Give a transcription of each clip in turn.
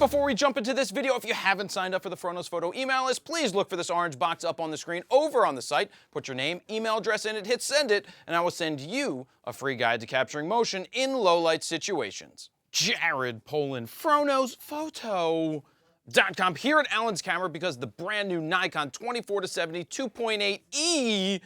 before we jump into this video, if you haven't signed up for the FroKnowsPhoto email list, please look for this orange box up on the screen over on the site. Put your name, email address in it, hit send it, and I will send you a free guide to capturing motion in low-light situations. Jared Poland, FroKnowsPhoto.com here at Alan's Camera because the brand new Nikon 24-70 2.8E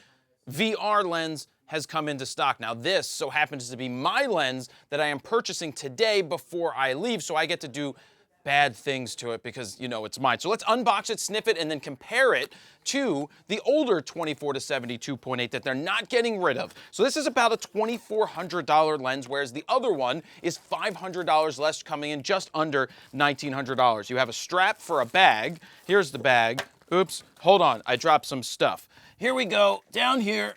VR lens has come into stock. Now this so happens to be my lens that I am purchasing today before I leave, so I get to do bad things to it because, you know, it's mine. So let's unbox it, sniff it, and then compare it to the older 24-70 2.8 that they're not getting rid of. So this is about a $2,400 lens, whereas the other one is $500 less, coming in just under $1,900. You have a strap for a bag. Here's the bag. Oops, hold on, I dropped some stuff. Here we go, down here,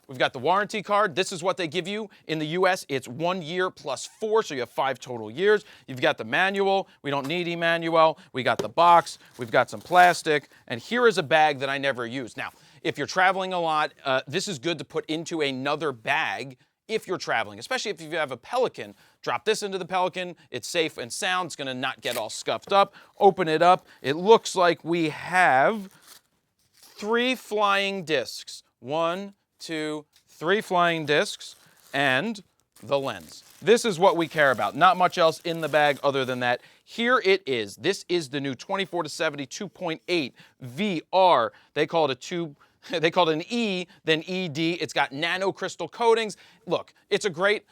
we've got the warranty card. This is what they give you. In the US, it's 1 year plus 4, so you have 5 total years. You've got the manual. We don't need Emmanuel. We got the box. We've got some plastic. And here is a bag that I never use. Now, if you're traveling a lot, this is good to put into another bag if you're traveling, especially if you have a Pelican. Drop this into the Pelican. It's safe and sound. It's going to not get all scuffed up. Open it up. It looks like we have 3 flying discs. 1, 2, 3 flying discs, and the lens. This is what we care about. Not much else in the bag other than that. Here it is. This is the new 24-70 2.8 VR. They call it a tube. They call it an E, then ED. It's got nano crystal coatings. Look, it's a great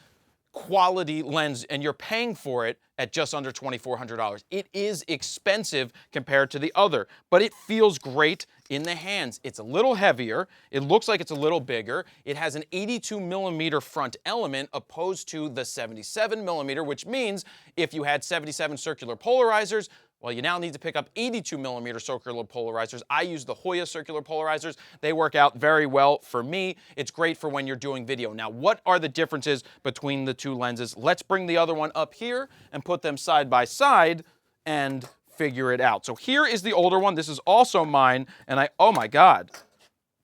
quality lens, and you're paying for it at just under $2,400. It is expensive compared to the other, but it feels great in the hands. It's a little heavier. It looks like it's a little bigger. It has an 82mm front element opposed to the 77mm, which means if you had 77 circular polarizers, well, you now need to pick up 82mm circular polarizers. I use the Hoya circular polarizers. They work out very well for me. It's great for when you're doing video. Now, what are the differences between the two lenses? Let's bring the other one up here and put them side by side and figure it out. So here is the older one. This is also mine, and oh my God,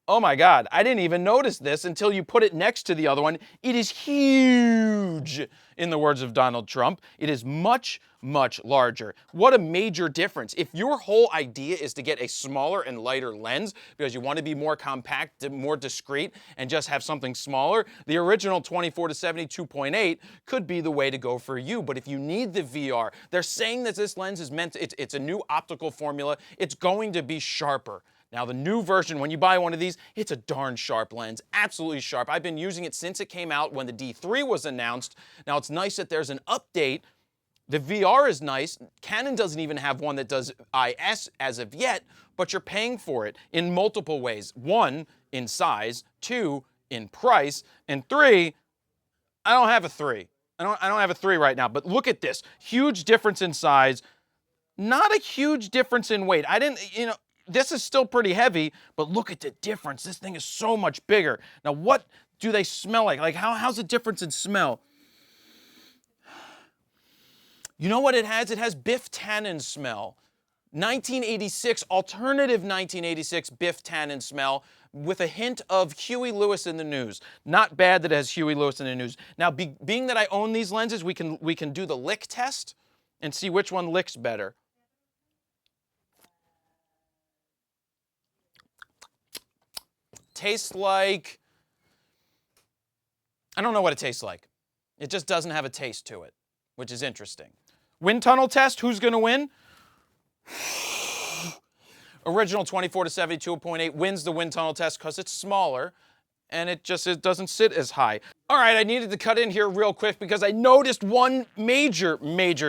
I didn't even notice this until you put it next to the other one. It is huge, in the words of Donald Trump. It is much, much larger. What a major difference. If your whole idea is to get a smaller and lighter lens because you want to be more compact, more discreet, and just have something smaller, the original 24-70 2.8 could be the way to go for you. But if you need the VR, they're saying that this lens is meant to, it's a new optical formula. It's going to be sharper. Now, the new version, when you buy one of these, it's a darn sharp lens, absolutely sharp. I've been using it since it came out when the D3 was announced. Now, it's nice that there's an update. The VR is nice. Canon doesn't even have one that does IS as of yet, but you're paying for it in multiple ways. 1, in size, 2, in price, and 3, I don't have a 3. I don't have a 3 right now, but look at this. Huge difference in size, not a huge difference in weight. This is still pretty heavy, but look at the difference. This thing is so much bigger. Now, what do they smell like? Like, how's the difference in smell? You know what it has? It has Biff Tannen smell. 1986, alternative 1986 Biff Tannen smell with a hint of Huey Lewis in the News. Not bad that it has Huey Lewis in the News. Now, being that I own these lenses, we can do the lick test and see which one licks better. Tastes like, I don't know what it tastes like. It just doesn't have a taste to it, which is interesting. Wind tunnel test, who's going to win? Original 24-70 2.8 wins the wind tunnel test because it's smaller and it doesn't sit as high. All right, I needed to cut in here real quick because I noticed one major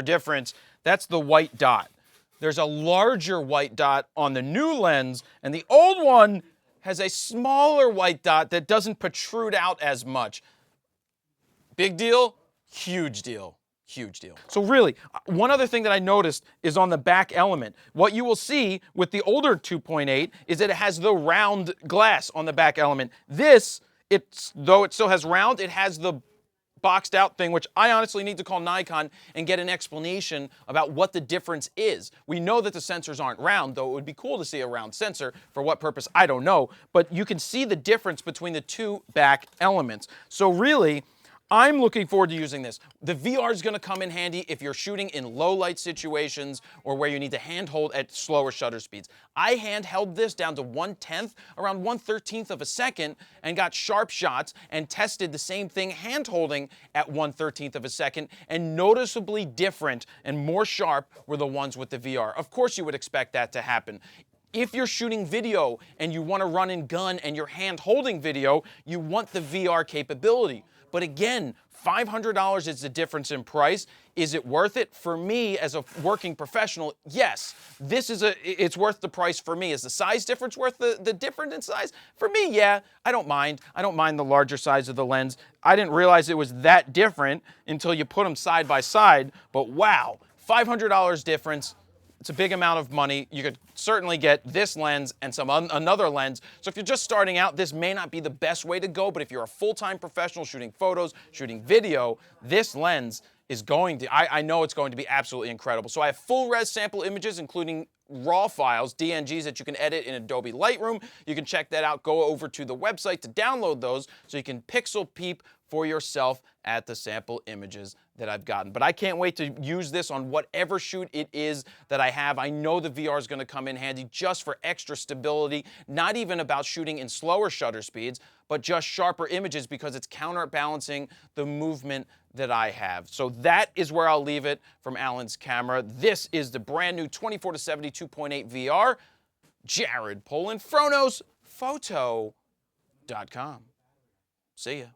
difference. That's the white dot. There's a larger white dot on the new lens, and the old one has a smaller white dot that doesn't protrude out as much. Big deal? Huge deal. Huge deal. So really, one other thing that I noticed is on the back element. What you will see with the older 2.8 is that it has the round glass on the back element. This, though it still has round, it has the boxed out thing, which I honestly need to call Nikon and get an explanation about what the difference is. We know that the sensors aren't round, though it would be cool to see a round sensor. For what purpose, I don't know. But you can see the difference between the two back elements. So really, I'm looking forward to using this. The VR is going to come in handy if you're shooting in low light situations or where you need to handhold at slower shutter speeds. I handheld this down to 1/10, around 1/13 of a second, and got sharp shots and tested the same thing handholding at 1/13 of a second, and noticeably different and more sharp were the ones with the VR. Of course you would expect that to happen. If you're shooting video and you want to run and gun and you're hand-holding video, you want the VR capability. But again, $500 is the difference in price. Is it worth it? For me, as a working professional, yes. It's worth the price for me. Is the size difference worth the difference in size? For me, yeah. I don't mind. I don't mind the larger size of the lens. I didn't realize it was that different until you put them side by side. But wow, $500 difference. It's a big amount of money. You could certainly get this lens and another lens. So if you're just starting out, this may not be the best way to go, but if you're a full-time professional shooting photos, shooting video, this lens is going to, I know it's going to be absolutely incredible. So I have full res sample images, including raw files, DNGs that you can edit in Adobe Lightroom. You can check that out. Go over to the website to download those so you can pixel peep for yourself at the sample images that I've gotten. But I can't wait to use this on whatever shoot it is that I have. I know the VR is going to come in handy just for extra stability, not even about shooting in slower shutter speeds, but just sharper images because it's counterbalancing the movement that I have. So that is where I'll leave it from Alan's camera. This is the brand new 24-70 2.8 VR. Jared Polin, FroKnowsPhoto.com. See ya.